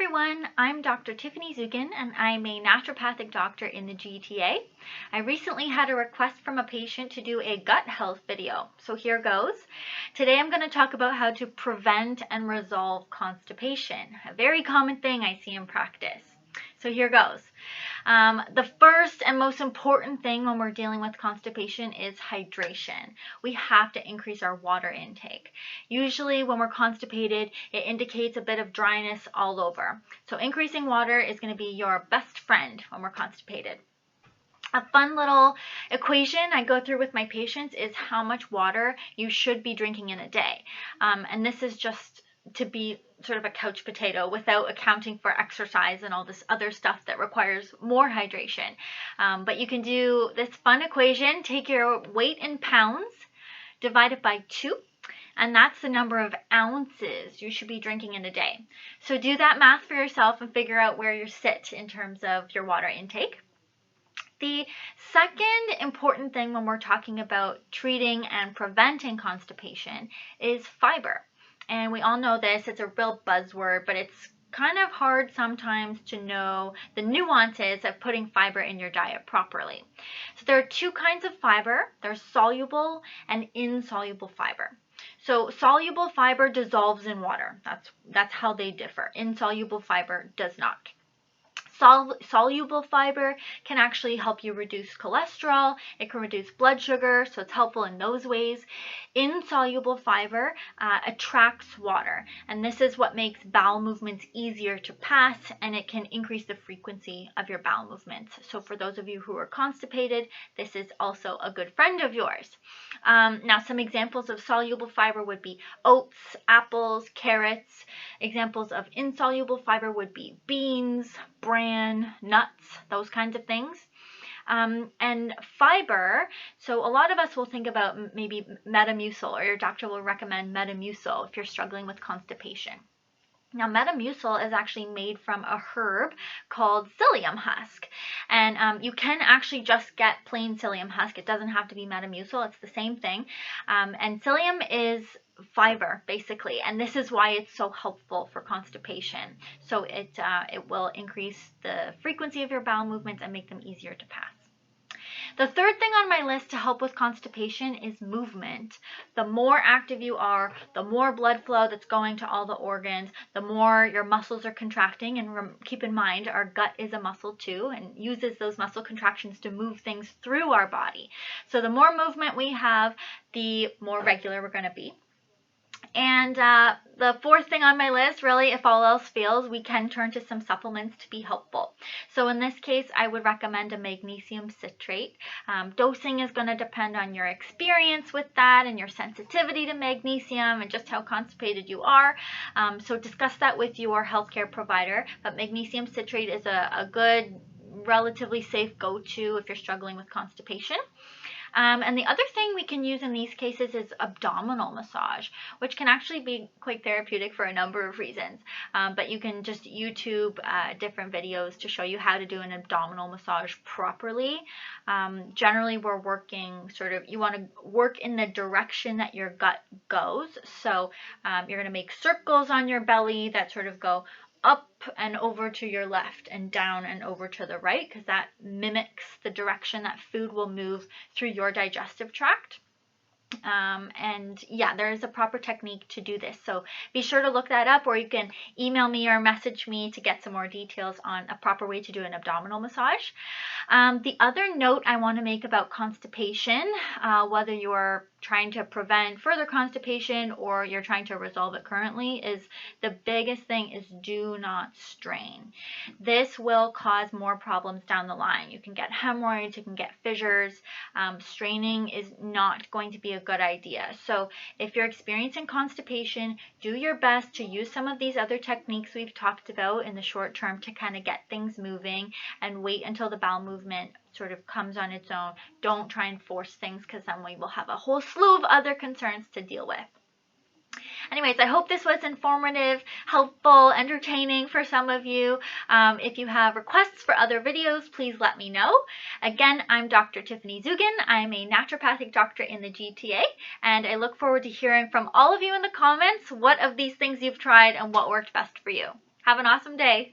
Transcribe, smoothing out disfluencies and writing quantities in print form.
everyone, I'm Dr. Tiffany Dzugan and I'm a naturopathic doctor in the GTA. I recently had a request from a patient to do a gut health video, so here goes. Today I'm going to talk about how to prevent and resolve constipation, a very common thing I see in practice. So here goes. The first and most important thing when we're dealing with constipation is hydration. We have to increase our water intake. Usually when we're constipated, it indicates a bit of dryness all over. So increasing water is going to be your best friend when we're constipated. A fun little equation I go through with my patients is how much water you should be drinking in a day. And this is just to be sort of a couch potato without accounting for exercise and all this other stuff that requires more hydration. But you can do this fun equation, take your weight in pounds, divide it by 2, and that's the number of ounces you should be drinking in a day. So do that math for yourself and figure out where you sit in terms of your water intake. The second important thing when we're talking about treating and preventing constipation is fiber. And we all know this, it's a real buzzword, but it's kind of hard sometimes to know the nuances of putting fiber in your diet properly. So there are 2 kinds of fiber. There's soluble and insoluble fiber. So soluble fiber dissolves in water. That's how they differ. Insoluble fiber does not. Soluble fiber can actually help you reduce cholesterol. It can reduce blood sugar, so it's helpful in those ways. Insoluble fiber attracts water, and this is what makes bowel movements easier to pass, and it can increase the frequency of your bowel movements. So for those of you who are constipated, this is also a good friend of yours. Now, some examples of soluble fiber would be oats, apples, carrots. Examples of insoluble fiber would be beans, bran, nuts, those kinds of things. And fiber, so a lot of us will think about maybe Metamucil, or your doctor will recommend Metamucil if you're struggling with constipation. Now, Metamucil is actually made from a herb called psyllium husk, and you can actually just get plain psyllium husk. It doesn't have to be Metamucil, it's the same thing. And psyllium is fiber, basically, and this is why it's so helpful for constipation. So it will increase the frequency of your bowel movements and make them easier to pass. The third thing on my list to help with constipation is movement. The more active you are, the more blood flow that's going to all the organs, the more your muscles are contracting. And keep in mind, our gut is a muscle too and uses those muscle contractions to move things through our body. So the more movement we have, the more regular we're going to be. And the fourth thing on my list, really, if all else fails, we can turn to some supplements to be helpful. So in this case, I would recommend a magnesium citrate. Dosing is going to depend on your experience with that and your sensitivity to magnesium and just how constipated you are. So discuss that with your healthcare provider. But magnesium citrate is a good, relatively safe go-to if you're struggling with constipation. And the other thing we can use in these cases is abdominal massage, which can actually be quite therapeutic for a number of reasons. But you can just YouTube different videos to show you how to do an abdominal massage properly. Generally, we're working you want to work in the direction that your gut goes. So you're going to make circles on your belly that sort of go up and over to your left and down and over to the right, because that mimics the direction that food will move through your digestive tract. And yeah, there is a proper technique to do this. So be sure to look that up, or you can email me or message me to get some more details on a proper way to do an abdominal massage. The other note I want to make about constipation, whether you're trying to prevent further constipation or you're trying to resolve it currently, is the biggest thing is do not strain. This will cause more problems down the line. You can get hemorrhoids, you can get fissures. Straining is not going to be a good idea. So if you're experiencing constipation, do your best to use some of these other techniques we've talked about in the short term to kind of get things moving, and wait until the bowel movement sort of comes on its own. Don't try and force things, because then we will have a whole slew of other concerns to deal with. Anyways, I hope this was informative, helpful, entertaining for some of you. If you have requests for other videos, please let me know. Again, I'm Dr. Tiffany Dzugan. I'm a naturopathic doctor in the GTA, and I look forward to hearing from all of you in the comments what of these things you've tried and what worked best for you. Have an awesome day.